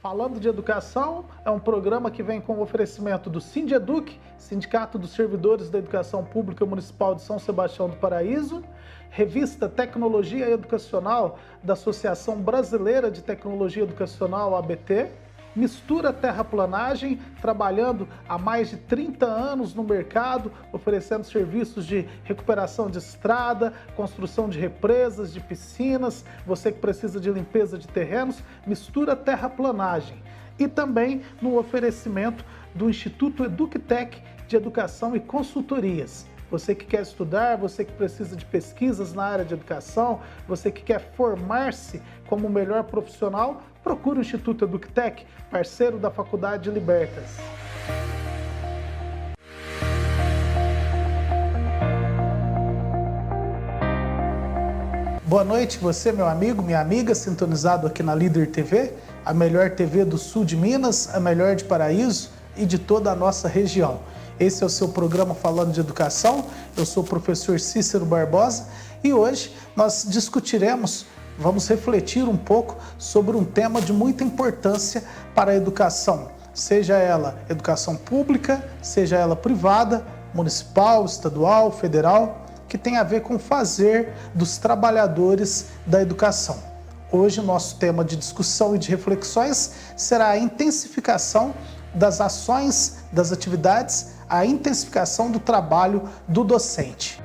Falando de Educação é um programa que vem com o oferecimento do Sindeduc, Sindicato dos Servidores da Educação Pública Municipal de São Sebastião do Paraíso, revista Tecnologia Educacional da Associação Brasileira de Tecnologia Educacional, ABT, Mistura Terraplanagem, trabalhando há mais de 30 anos no mercado, oferecendo serviços de recuperação de estrada, construção de represas, de piscinas, você que precisa de limpeza de terrenos, Mistura Terraplanagem. E também no oferecimento do Instituto EducTech de Educação e Consultorias. Você que quer estudar, você que precisa de pesquisas na área de educação, você que quer formar-se como o melhor profissional, procure o Instituto EducTech, parceiro da Faculdade de Libertas. Boa noite, você, meu amigo, minha amiga, sintonizado aqui na Líder TV, a melhor TV do sul de Minas, a melhor de Paraíso e de toda a nossa região. Esse é o seu programa Falando de Educação, eu sou o professor Cícero Barbosa e hoje nós discutiremos, vamos refletir um pouco sobre um tema de muita importância para a educação, seja ela educação pública, seja ela privada, municipal, estadual, federal, que tem a ver com o fazer dos trabalhadores da educação. Hoje o nosso tema de discussão e de reflexões será a intensificação das ações, das atividades, a intensificação do trabalho do docente.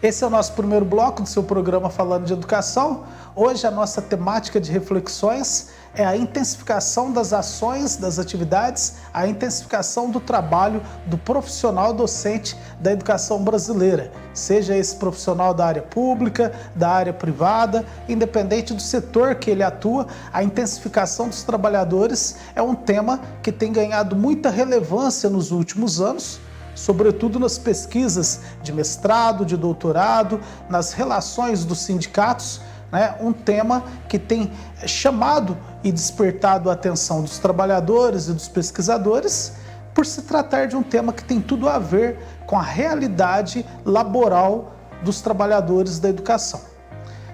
Esse é o nosso primeiro bloco do seu programa Falando de Educação. Hoje a nossa temática de reflexões é a intensificação das ações, das atividades, a intensificação do trabalho do profissional docente da educação brasileira, seja esse profissional da área pública, da área privada, independente do setor que ele atua, a intensificação dos trabalhadores é um tema que tem ganhado muita relevância nos últimos anos, sobretudo nas pesquisas de mestrado, de doutorado, nas relações dos sindicatos, um tema que tem chamado e despertado a atenção dos trabalhadores e dos pesquisadores, por se tratar de um tema que tem tudo a ver com a realidade laboral dos trabalhadores da educação.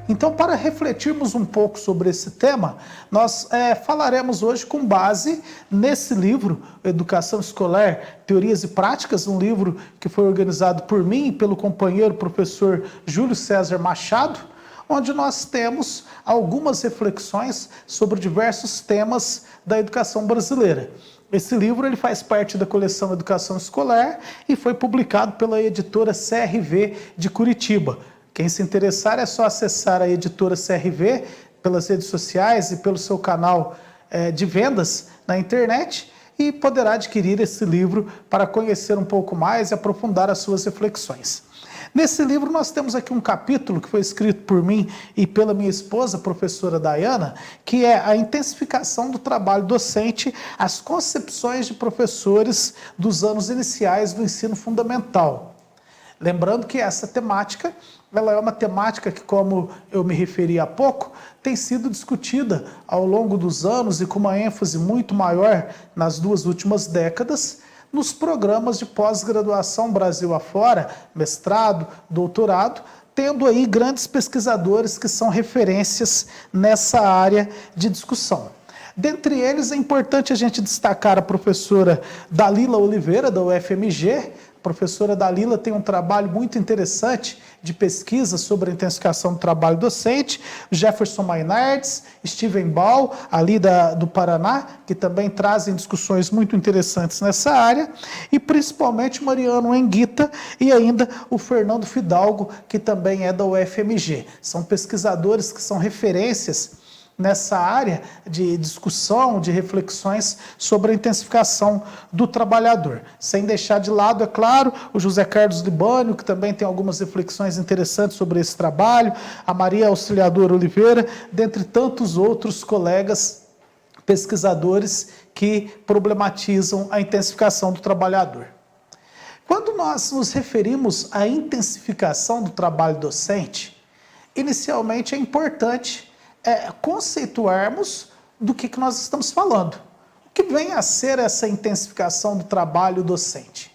Então, para refletirmos um pouco sobre esse tema, nós falaremos hoje com base nesse livro, Educação Escolar, Teorias e Práticas, um livro que foi organizado por mim e pelo companheiro professor Júlio César Machado, onde nós temos algumas reflexões sobre diversos temas da educação brasileira. Esse livro ele faz parte da coleção Educação Escolar e foi publicado pela editora CRV de Curitiba. Quem se interessar é só acessar a editora CRV pelas redes sociais e pelo seu canal de vendas na internet e poderá adquirir esse livro para conhecer um pouco mais e aprofundar as suas reflexões. Nesse livro nós temos aqui um capítulo que foi escrito por mim e pela minha esposa, a professora Dayana, que é a intensificação do trabalho docente, as concepções de professores dos anos iniciais do ensino fundamental. Lembrando que essa temática, ela é uma temática que, como eu me referi há pouco, tem sido discutida ao longo dos anos e com uma ênfase muito maior nas duas últimas décadas, nos programas de pós-graduação Brasil afora, mestrado, doutorado, tendo aí grandes pesquisadores que são referências nessa área de discussão. Dentre eles, é importante a gente destacar a professora Dalila Oliveira, da UFMG. A professora Dalila tem um trabalho muito interessante de pesquisa sobre a intensificação do trabalho docente, Jefferson Mainardes, Steven Ball, ali do Paraná, que também trazem discussões muito interessantes nessa área, e principalmente Mariano Enguita e ainda o Fernando Fidalgo, que também é da UFMG. São pesquisadores que são referências nessa área de discussão, de reflexões sobre a intensificação do trabalhador. Sem deixar de lado, é claro, o José Carlos Libânio, que também tem algumas reflexões interessantes sobre esse trabalho, a Maria Auxiliadora Oliveira, dentre tantos outros colegas pesquisadores que problematizam a intensificação do trabalhador. Quando nós nos referimos à intensificação do trabalho docente, inicialmente é importante conceituarmos do que nós estamos falando. O que vem a ser essa intensificação do trabalho docente?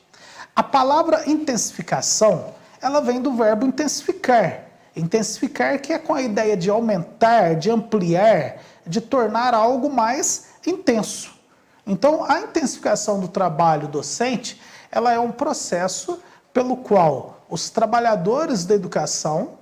A palavra intensificação, ela vem do verbo intensificar. Intensificar que é com a ideia de aumentar, de ampliar, de tornar algo mais intenso. Então, a intensificação do trabalho docente, ela é um processo pelo qual os trabalhadores da educação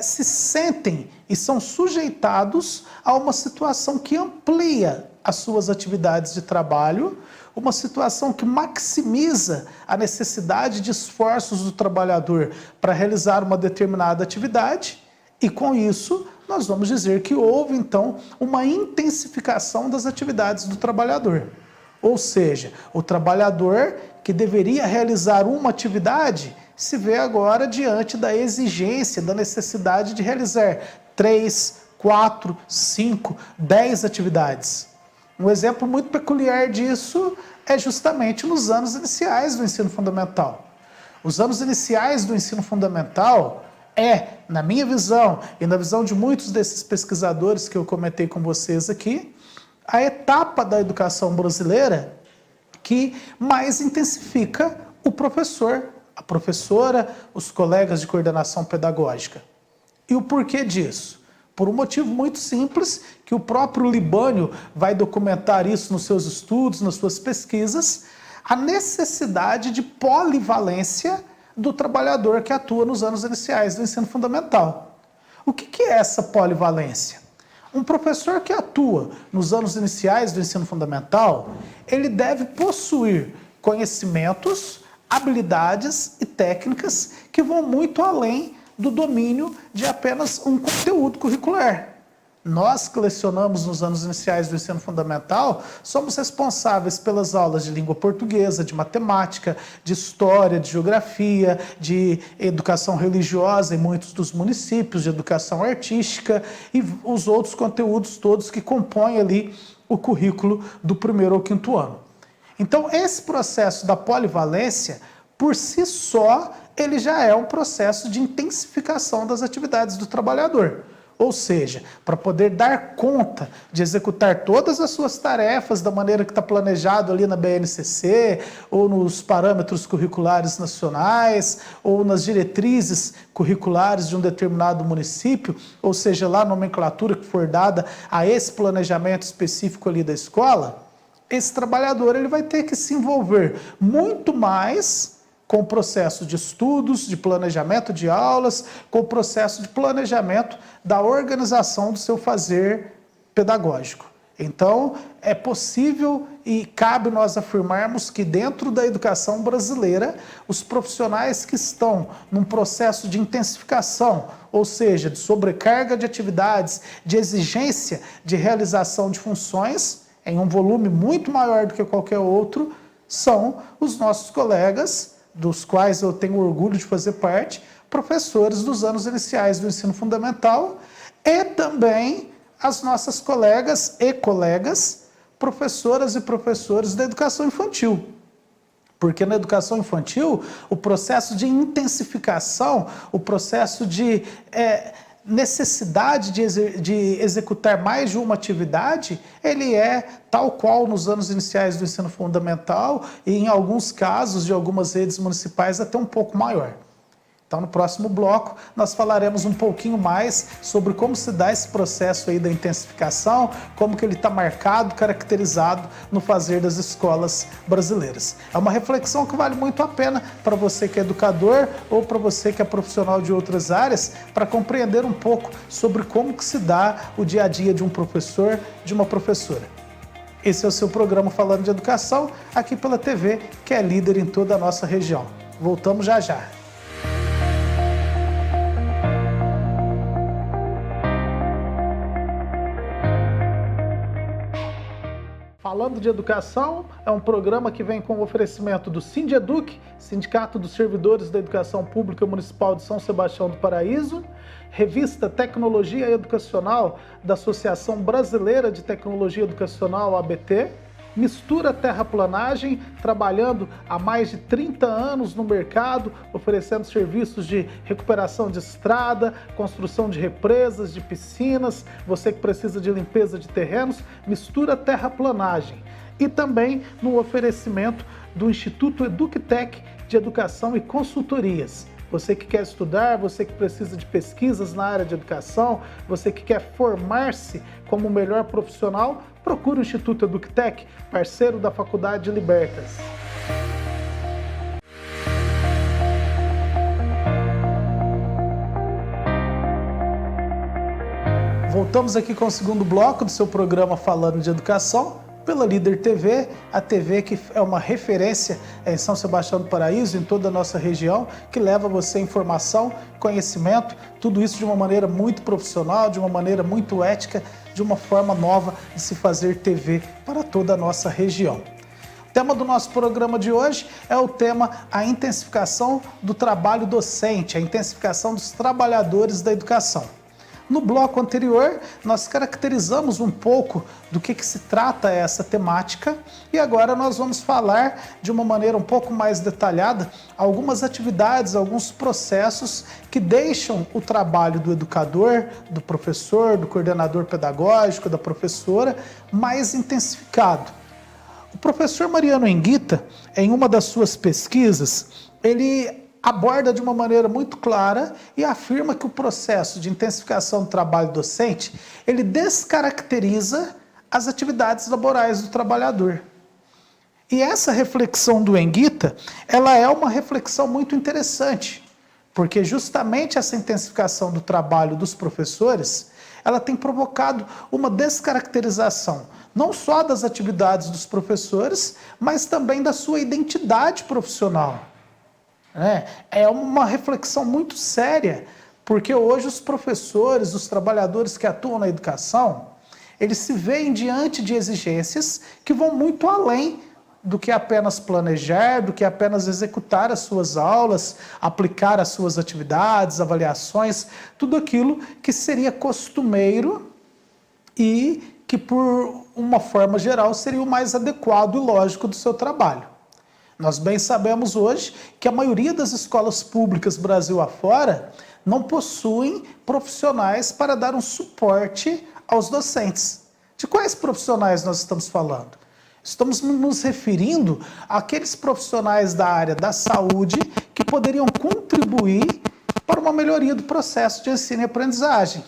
se sentem e são sujeitados a uma situação que amplia as suas atividades de trabalho, uma situação que maximiza a necessidade de esforços do trabalhador para realizar uma determinada atividade, e com isso nós vamos dizer que houve então uma intensificação das atividades do trabalhador. Ou seja, o trabalhador que deveria realizar uma atividade se vê agora diante da exigência, da necessidade de realizar 3, 4, 5, 10 atividades. Um exemplo muito peculiar disso é justamente nos anos iniciais do ensino fundamental. Os anos iniciais do ensino fundamental na minha visão e na visão de muitos desses pesquisadores que eu comentei com vocês aqui, a etapa da educação brasileira que mais intensifica o professor, a professora, os colegas de coordenação pedagógica. E o porquê disso? Por um motivo muito simples, que o próprio Libânio vai documentar isso nos seus estudos, nas suas pesquisas, a necessidade de polivalência do trabalhador que atua nos anos iniciais do ensino fundamental. O que é essa polivalência? Um professor que atua nos anos iniciais do ensino fundamental, ele deve possuir conhecimentos, habilidades e técnicas que vão muito além do domínio de apenas um conteúdo curricular. Nós que lecionamos nos anos iniciais do ensino fundamental, somos responsáveis pelas aulas de língua portuguesa, de matemática, de história, de geografia, de educação religiosa em muitos dos municípios, de educação artística e os outros conteúdos todos que compõem ali o currículo do 1º ao 5º ano. Então, esse processo da polivalência, por si só, ele já é um processo de intensificação das atividades do trabalhador. Ou seja, para poder dar conta de executar todas as suas tarefas da maneira que está planejado ali na BNCC, ou nos parâmetros curriculares nacionais, ou nas diretrizes curriculares de um determinado município, ou seja, lá a nomenclatura que for dada a esse planejamento específico ali da escola, esse trabalhador ele vai ter que se envolver muito mais com o processo de estudos, de planejamento de aulas, com o processo de planejamento da organização do seu fazer pedagógico. Então, é possível e cabe nós afirmarmos que dentro da educação brasileira, os profissionais que estão num processo de intensificação, ou seja, de sobrecarga de atividades, de exigência de realização de funções, em um volume muito maior do que qualquer outro, são os nossos colegas, dos quais eu tenho orgulho de fazer parte, professores dos anos iniciais do ensino fundamental e também as nossas colegas e colegas, professoras e professores da educação infantil. Porque na educação infantil, o processo de intensificação, o processo de necessidade de executar mais de uma atividade, ele é tal qual nos anos iniciais do ensino fundamental e em alguns casos de algumas redes municipais até um pouco maior. Então no próximo bloco nós falaremos um pouquinho mais sobre como se dá esse processo aí da intensificação, como que ele está marcado, caracterizado no fazer das escolas brasileiras. É uma reflexão que vale muito a pena para você que é educador ou para você que é profissional de outras áreas, para compreender um pouco sobre como que se dá o dia a dia de um professor, de uma professora. Esse é o seu programa Falando de Educação, aqui pela TV, que é líder em toda a nossa região. Voltamos já já. Falando de Educação é um programa que vem com o oferecimento do Sindeduc, Sindicato dos Servidores da Educação Pública Municipal de São Sebastião do Paraíso, revista Tecnologia Educacional da Associação Brasileira de Tecnologia Educacional, ABT, Mistura Terraplanagem, trabalhando há mais de 30 anos no mercado, oferecendo serviços de recuperação de estrada, construção de represas, de piscinas, você que precisa de limpeza de terrenos, Mistura Terraplanagem. e também no oferecimento do Instituto EducTech de Educação e Consultorias. Você que quer estudar, você que precisa de pesquisas na área de educação, você que quer formar-se como o melhor profissional, procure o Instituto EducTech, parceiro da Faculdade de Libertas. Voltamos aqui com o segundo bloco do seu programa Falando de Educação, pela Líder TV, a TV que é uma referência em São Sebastião do Paraíso, em toda a nossa região, que leva você informação, conhecimento, tudo isso de uma maneira muito profissional, de uma maneira muito ética, de uma forma nova de se fazer TV para toda a nossa região. O tema do nosso programa de hoje é o tema a intensificação do trabalho docente, a intensificação dos trabalhadores da educação. No bloco anterior, nós caracterizamos um pouco do que se trata essa temática e agora nós vamos falar de uma maneira um pouco mais detalhada algumas atividades, alguns processos que deixam o trabalho do educador, do professor, do coordenador pedagógico, da professora, mais intensificado. O professor Mariano Enguita, em uma das suas pesquisas, ele aborda de uma maneira muito clara e afirma que o processo de intensificação do trabalho docente, ele descaracteriza as atividades laborais do trabalhador. E essa reflexão do Enguita, ela é uma reflexão muito interessante, porque justamente essa intensificação do trabalho dos professores, ela tem provocado uma descaracterização, não só das atividades dos professores, mas também da sua identidade profissional. É uma reflexão muito séria, porque hoje os professores, os trabalhadores que atuam na educação, eles se veem diante de exigências que vão muito além do que apenas planejar, do que apenas executar as suas aulas, aplicar as suas atividades, avaliações, tudo aquilo que seria costumeiro e que, por uma forma geral, seria o mais adequado e lógico do seu trabalho. Nós bem sabemos hoje que a maioria das escolas públicas Brasil afora não possuem profissionais para dar um suporte aos docentes. De quais profissionais nós estamos falando? Estamos nos referindo àqueles profissionais da área da saúde que poderiam contribuir para uma melhoria do processo de ensino e aprendizagem.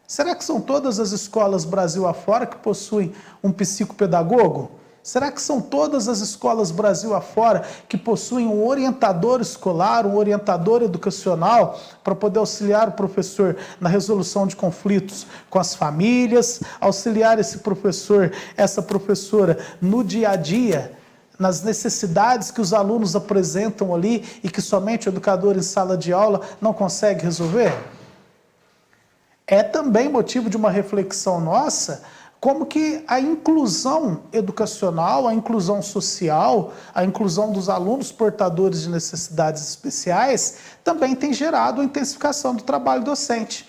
Será que são todas as escolas Brasil afora que possuem um psicopedagogo? Será que são todas as escolas Brasil afora que possuem um orientador escolar, um orientador educacional para poder auxiliar o professor na resolução de conflitos com as famílias, auxiliar esse professor, essa professora no dia a dia, nas necessidades que os alunos apresentam ali e que somente o educador em sala de aula não consegue resolver? É também motivo de uma reflexão nossa como que a inclusão educacional, a inclusão social, a inclusão dos alunos portadores de necessidades especiais também tem gerado a intensificação do trabalho docente.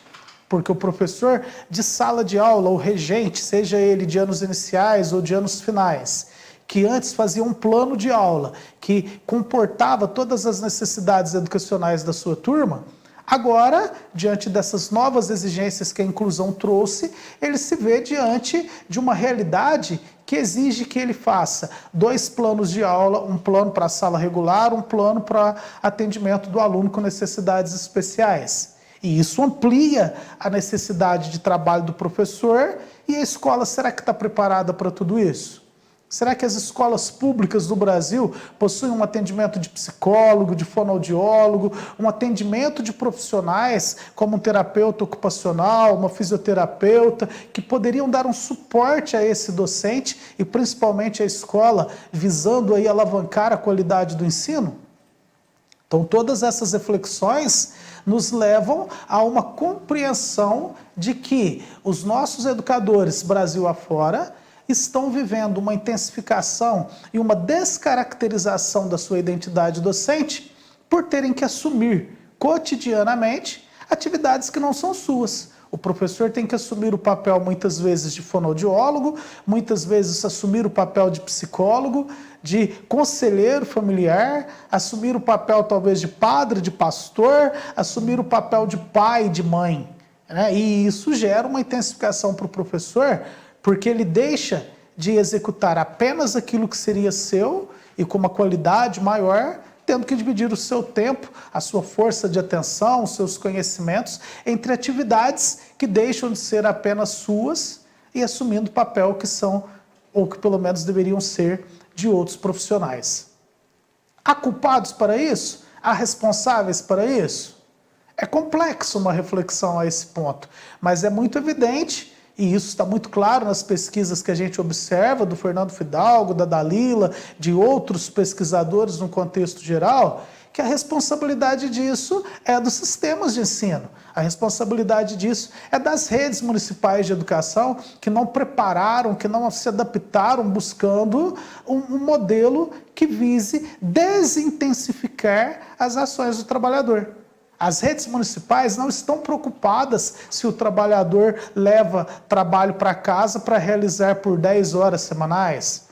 Porque o professor de sala de aula, o regente, seja ele de anos iniciais ou de anos finais, que antes fazia um plano de aula que comportava todas as necessidades educacionais da sua turma, agora, diante dessas novas exigências que a inclusão trouxe, ele se vê diante de uma realidade que exige que ele faça 2 planos de aula, um plano para a sala regular, um plano para atendimento do aluno com necessidades especiais. E isso amplia a necessidade de trabalho do professor, e a escola, será que está preparada para tudo isso? Será que as escolas públicas do Brasil possuem um atendimento de psicólogo, de fonoaudiólogo, um atendimento de profissionais como um terapeuta ocupacional, uma fisioterapeuta, que poderiam dar um suporte a esse docente e principalmente à escola, visando aí alavancar a qualidade do ensino? Então, todas essas reflexões nos levam a uma compreensão de que os nossos educadores Brasil afora estão vivendo uma intensificação e uma descaracterização da sua identidade docente por terem que assumir cotidianamente atividades que não são suas. O professor tem que assumir o papel, muitas vezes, de fonoaudiólogo, muitas vezes assumir o papel de psicólogo, de conselheiro familiar, assumir o papel, talvez, de padre, de pastor, assumir o papel de pai, de mãe. E isso gera uma intensificação para o professor, porque ele deixa de executar apenas aquilo que seria seu e com uma qualidade maior, tendo que dividir o seu tempo, a sua força de atenção, os seus conhecimentos, entre atividades que deixam de ser apenas suas e assumindo papel que são, ou que pelo menos deveriam ser, de outros profissionais. Há culpados para isso? Há responsáveis para isso? É complexo uma reflexão a esse ponto, mas é muito evidente, e isso está muito claro nas pesquisas que a gente observa, do Fernando Fidalgo, da Dalila, de outros pesquisadores no contexto geral, que a responsabilidade disso é dos sistemas de ensino. A responsabilidade disso é das redes municipais de educação que não prepararam, que não se adaptaram buscando um modelo que vise desintensificar as ações do trabalhador. As redes municipais não estão preocupadas se o trabalhador leva trabalho para casa para realizar por 10 horas semanais.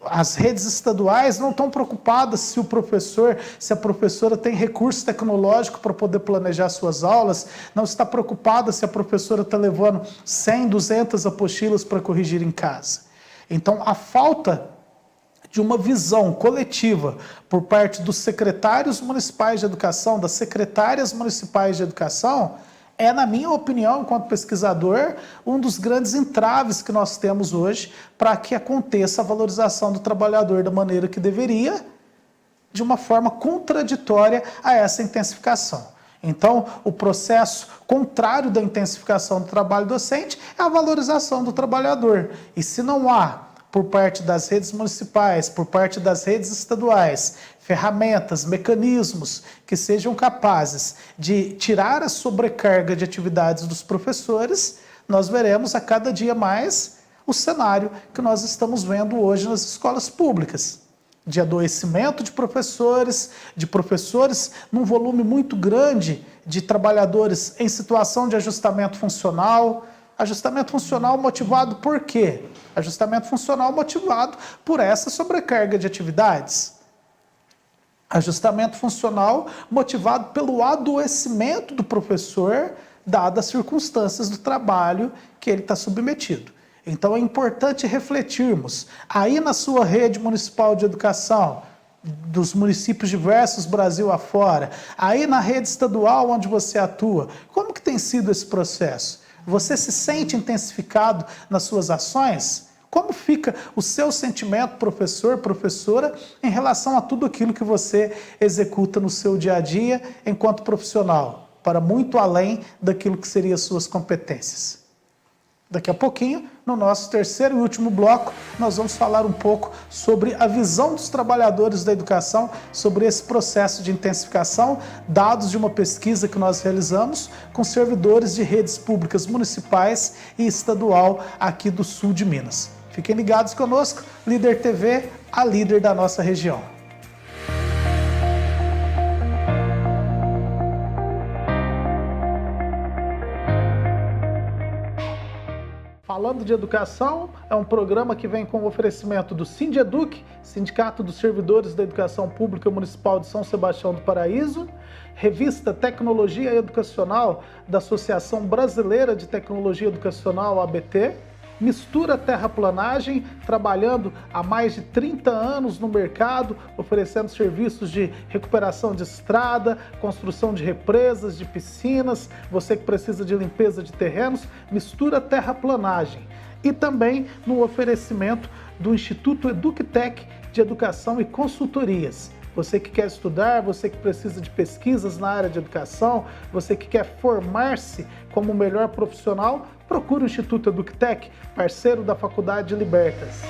As redes estaduais não estão preocupadas se o professor, se a professora tem recurso tecnológico para poder planejar suas aulas, não está preocupada se a professora está levando 100, 200 apostilas para corrigir em casa. Então, a falta de uma visão coletiva por parte dos secretários municipais de educação, das secretárias municipais de educação, é, na minha opinião, enquanto pesquisador, um dos grandes entraves que nós temos hoje para que aconteça a valorização do trabalhador da maneira que deveria, de uma forma contraditória a essa intensificação. Então, o processo contrário da intensificação do trabalho docente é a valorização do trabalhador. E se não há, por parte das redes municipais, por parte das redes estaduais, ferramentas, mecanismos que sejam capazes de tirar a sobrecarga de atividades dos professores, nós veremos a cada dia mais o cenário que nós estamos vendo hoje nas escolas públicas. De adoecimento de professores num volume muito grande de trabalhadores em situação de ajustamento funcional. Ajustamento funcional motivado por quê? Ajustamento funcional motivado por essa sobrecarga de atividades. Ajustamento funcional motivado pelo adoecimento do professor, dadas as circunstâncias do trabalho que ele está submetido. Então é importante refletirmos, aí na sua rede municipal de educação, dos municípios diversos Brasil afora, aí na rede estadual onde você atua, como que tem sido esse processo? Você se sente intensificado nas suas ações? Como fica o seu sentimento, professor, professora, em relação a tudo aquilo que você executa no seu dia a dia enquanto profissional, para muito além daquilo que seriam suas competências? Daqui a pouquinho, no nosso terceiro e último bloco, nós vamos falar um pouco sobre a visão dos trabalhadores da educação sobre esse processo de intensificação, dados de uma pesquisa que nós realizamos com servidores de redes públicas municipais e estadual aqui do sul de Minas. Fiquem ligados conosco, Líder TV, a líder da nossa região. Falando de Educação é um programa que vem com o oferecimento do Sindeduc, Sindicato dos Servidores da Educação Pública Municipal de São Sebastião do Paraíso, revista Tecnologia Educacional da Associação Brasileira de Tecnologia Educacional, ABT, Mistura Terraplanagem, trabalhando há mais de 30 anos no mercado, oferecendo serviços de recuperação de estrada, construção de represas, de piscinas, você que precisa de limpeza de terrenos, Mistura Terraplanagem. E também no oferecimento do Instituto EducTech de Educação e Consultorias. Você que quer estudar, você que precisa de pesquisas na área de educação, você que quer formar-se como o melhor profissional, procure o Instituto EducTech, parceiro da Faculdade de Libertas.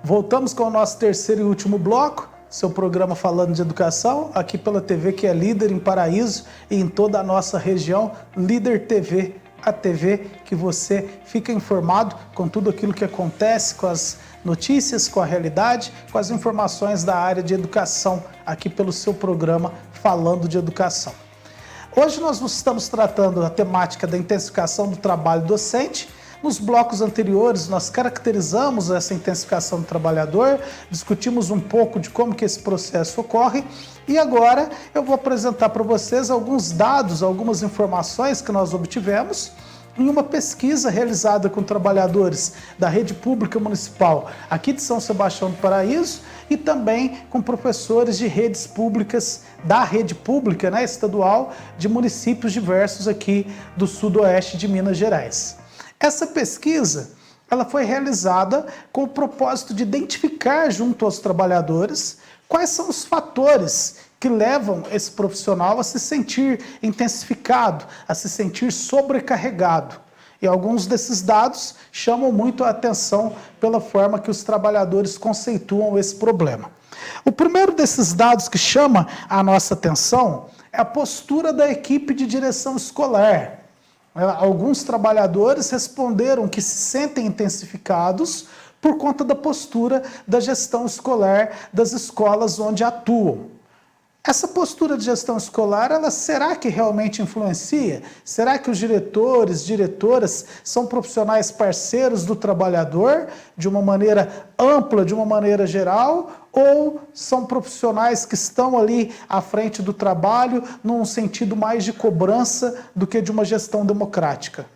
Voltamos com o nosso terceiro e último bloco, seu programa falando de educação, aqui pela TV que é líder em Paraíso e em toda a nossa região, Líder TV, a TV que você fica informado com tudo aquilo que acontece, com as notícias, com a realidade, com as informações da área de educação, aqui pelo seu programa Falando de Educação. Hoje nós estamos tratando da temática da intensificação do trabalho docente, Nos blocos anteriores, nós caracterizamos essa intensificação do trabalhador, discutimos um pouco de como que esse processo ocorre e agora eu vou apresentar para vocês alguns dados, algumas informações que nós obtivemos em uma pesquisa realizada com trabalhadores da rede pública municipal aqui de São Sebastião do Paraíso e também com professores de redes públicas, da rede pública, né, estadual, de municípios diversos aqui do sudoeste de Minas Gerais. Essa pesquisa ela foi realizada com o propósito de identificar junto aos trabalhadores quais são os fatores que levam esse profissional a se sentir intensificado, a se sentir sobrecarregado. E alguns desses dados chamam muito a atenção pela forma que os trabalhadores conceituam esse problema. O primeiro desses dados que chama a nossa atenção é a postura da equipe de direção escolar. Alguns trabalhadores responderam que se sentem intensificados por conta da postura da gestão escolar das escolas onde atuam. Essa postura de gestão escolar, será que realmente influencia? Será que os diretores, diretoras são profissionais parceiros do trabalhador de uma maneira ampla, de uma maneira geral? Ou são profissionais que estão ali à frente do trabalho num sentido mais de cobrança do que de uma gestão democrática?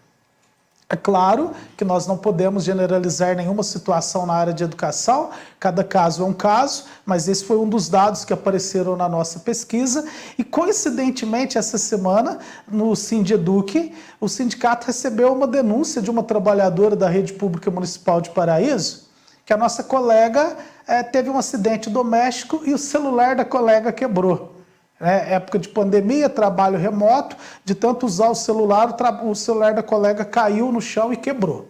É claro que nós não podemos generalizar nenhuma situação na área de educação, cada caso é um caso, mas esse foi um dos dados que apareceram na nossa pesquisa e, coincidentemente, essa semana, no Sindeduc, o sindicato recebeu uma denúncia de uma trabalhadora da rede pública municipal de Paraíso, que a nossa colega teve um acidente doméstico e o celular da colega quebrou. Época de pandemia, trabalho remoto, de tanto usar o celular da colega caiu no chão e quebrou.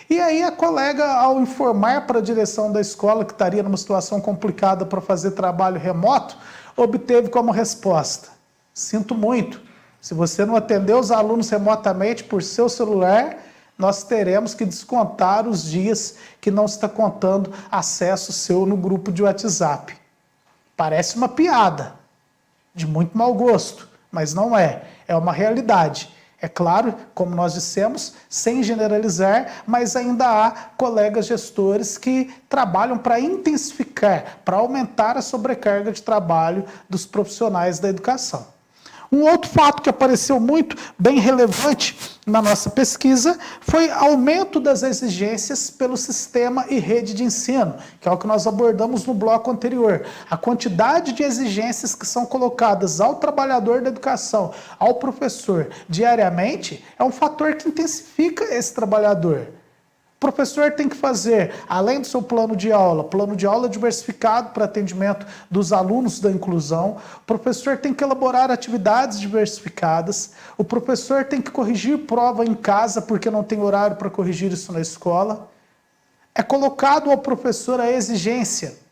E aí a colega, ao informar para a direção da escola que estaria numa situação complicada para fazer trabalho remoto, obteve como resposta: sinto muito, se você não atendeu os alunos remotamente por seu celular, nós teremos que descontar os dias que não está contando acesso seu no grupo de WhatsApp. Parece uma piada, de muito mau gosto, mas não é. É uma realidade. É claro, como nós dissemos, sem generalizar, mas ainda há colegas gestores que trabalham para intensificar, para aumentar a sobrecarga de trabalho dos profissionais da educação. Um outro fato que apareceu muito bem relevante na nossa pesquisa foi aumento das exigências pelo sistema e rede de ensino, que é o que nós abordamos no bloco anterior. A quantidade de exigências que são colocadas ao trabalhador da educação, ao professor, diariamente, é um fator que intensifica esse trabalhador. O professor tem que fazer, além do seu plano de aula diversificado para atendimento dos alunos da inclusão, o professor tem que elaborar atividades diversificadas, o professor tem que corrigir prova em casa porque não tem horário para corrigir isso na escola. É colocado ao professor a exigência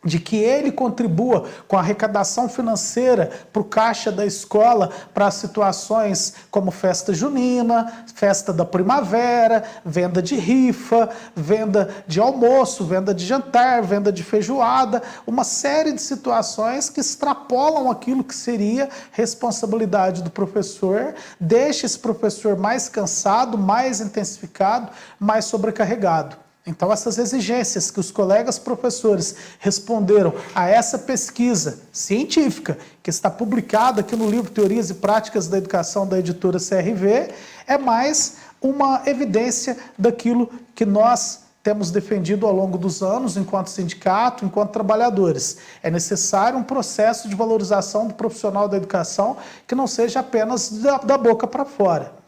de que ele contribua com a arrecadação financeira para o caixa da escola para situações como festa junina, festa da primavera, venda de rifa, venda de almoço, venda de jantar, venda de feijoada, uma série de situações que extrapolam aquilo que seria responsabilidade do professor, deixa esse professor mais cansado, mais intensificado, mais sobrecarregado. Então, essas exigências que os colegas professores responderam a essa pesquisa científica, que está publicada aqui no livro Teorias e Práticas da Educação da editora CRV, é mais uma evidência daquilo que nós temos defendido ao longo dos anos, enquanto sindicato, enquanto trabalhadores. É necessário um processo de valorização do profissional da educação que não seja apenas da boca para fora.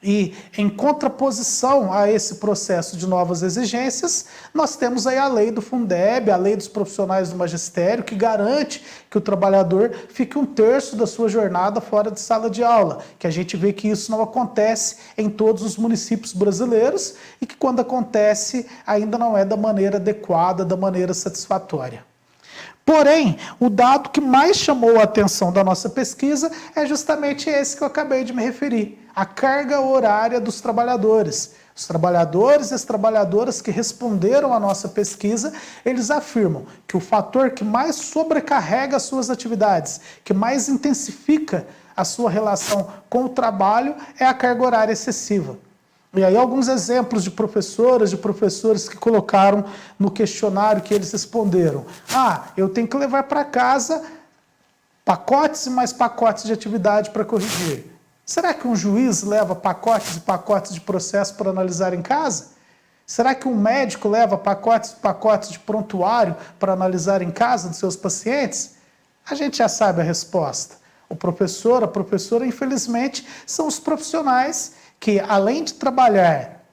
E, em contraposição a esse processo de novas exigências, nós temos aí a lei do Fundeb, a lei dos profissionais do magistério, que garante que o trabalhador fique 1/3 da sua jornada fora de sala de aula, que a gente vê que isso não acontece em todos os municípios brasileiros e que, quando acontece, ainda não é da maneira adequada, da maneira satisfatória. Porém, o dado que mais chamou a atenção da nossa pesquisa é justamente esse que eu acabei de me referir, a carga horária dos trabalhadores. Os trabalhadores e as trabalhadoras que responderam à nossa pesquisa, eles afirmam que o fator que mais sobrecarrega as suas atividades, que mais intensifica a sua relação com o trabalho, é a carga horária excessiva. E aí alguns exemplos de professoras, de professores que colocaram no questionário que eles responderam. Eu tenho que levar para casa pacotes e mais pacotes de atividade para corrigir. Será que um juiz leva pacotes e pacotes de processo para analisar em casa? Será que um médico leva pacotes e pacotes de prontuário para analisar em casa dos seus pacientes? A gente já sabe a resposta. O professor, a professora, infelizmente, são os profissionais que, além de trabalhar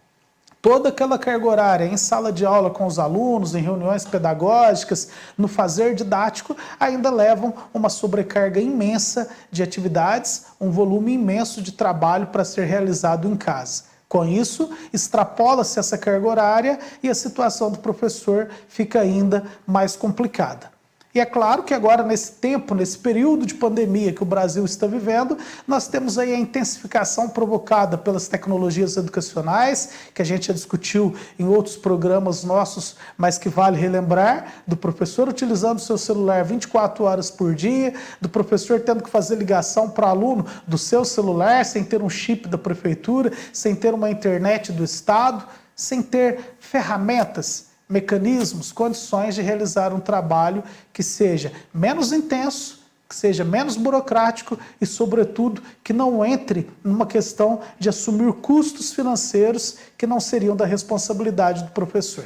toda aquela carga horária em sala de aula com os alunos, em reuniões pedagógicas, no fazer didático, ainda levam uma sobrecarga imensa de atividades, um volume imenso de trabalho para ser realizado em casa. Com isso, extrapola-se essa carga horária e a situação do professor fica ainda mais complicada. E é claro que agora, nesse tempo, nesse período de pandemia que o Brasil está vivendo, nós temos aí a intensificação provocada pelas tecnologias educacionais, que a gente já discutiu em outros programas nossos, mas que vale relembrar, do professor utilizando o seu celular 24 horas por dia, do professor tendo que fazer ligação para aluno do seu celular, sem ter um chip da prefeitura, sem ter uma internet do Estado, sem ter ferramentas, mecanismos, condições de realizar um trabalho que seja menos intenso, que seja menos burocrático e, sobretudo, que não entre numa questão de assumir custos financeiros que não seriam da responsabilidade do professor.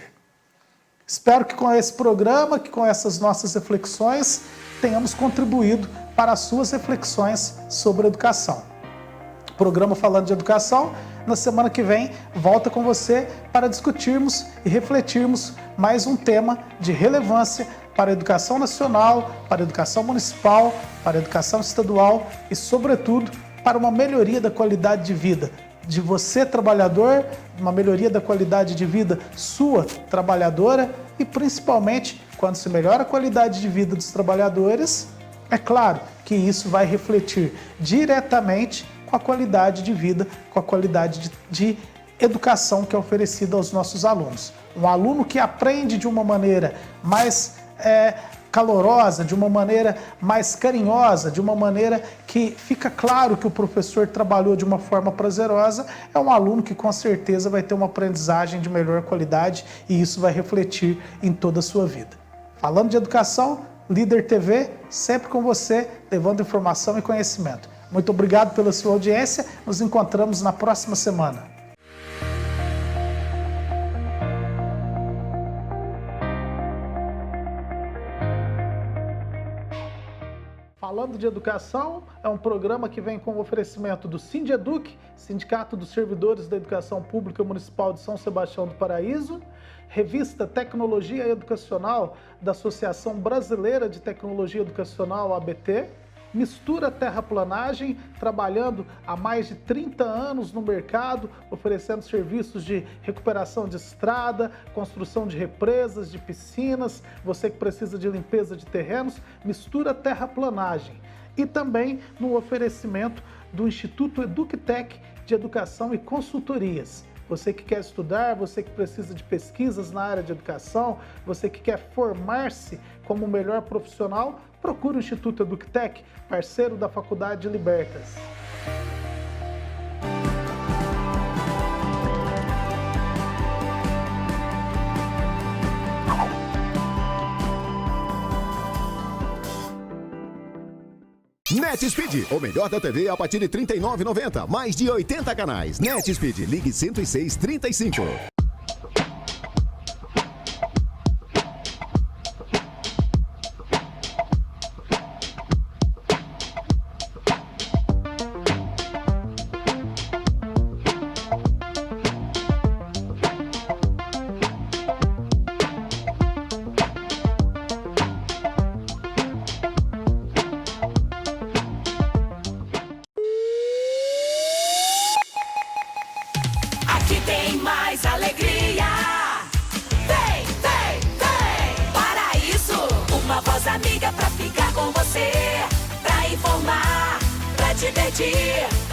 Espero que com esse programa, que com essas nossas reflexões, tenhamos contribuído para as suas reflexões sobre a educação. O programa Falando de Educação, na semana que vem, volta com você para discutirmos e refletirmos mais um tema de relevância para a educação nacional, para a educação municipal, para a educação estadual e, sobretudo, para uma melhoria da qualidade de vida de você, trabalhador, uma melhoria da qualidade de vida sua, trabalhadora, e principalmente, quando se melhora a qualidade de vida dos trabalhadores, é claro que isso vai refletir diretamente com a qualidade de vida, com a qualidade de educação que é oferecida aos nossos alunos. Um aluno que aprende de uma maneira mais calorosa, de uma maneira mais carinhosa, de uma maneira que fica claro que o professor trabalhou de uma forma prazerosa, é um aluno que com certeza vai ter uma aprendizagem de melhor qualidade e isso vai refletir em toda a sua vida. Falando de educação, Líder TV, sempre com você, levando informação e conhecimento. Muito obrigado pela sua audiência, nos encontramos na próxima semana. Falando de Educação é um programa que vem com o oferecimento do Sindeduc, Sindicato dos Servidores da Educação Pública Municipal de São Sebastião do Paraíso, Revista Tecnologia Educacional da Associação Brasileira de Tecnologia Educacional, ABT, Mistura Terraplanagem, trabalhando há mais de 30 anos no mercado, oferecendo serviços de recuperação de estrada, construção de represas, de piscinas, você que precisa de limpeza de terrenos, Mistura Terraplanagem. E também no oferecimento do Instituto EducTech de Educação e Consultorias. Você que quer estudar, você que precisa de pesquisas na área de educação, você que quer formar-se como o melhor profissional, procure o Instituto EducTech, parceiro da Faculdade Libertas. NetSpeed, o melhor da TV a partir de R$ 39,90. Mais de 80 canais. NetSpeed, ligue 10635. Aqui tem mais alegria. Vem, vem, vem. Para isso, uma voz amiga pra ficar com você, pra informar, pra divertir.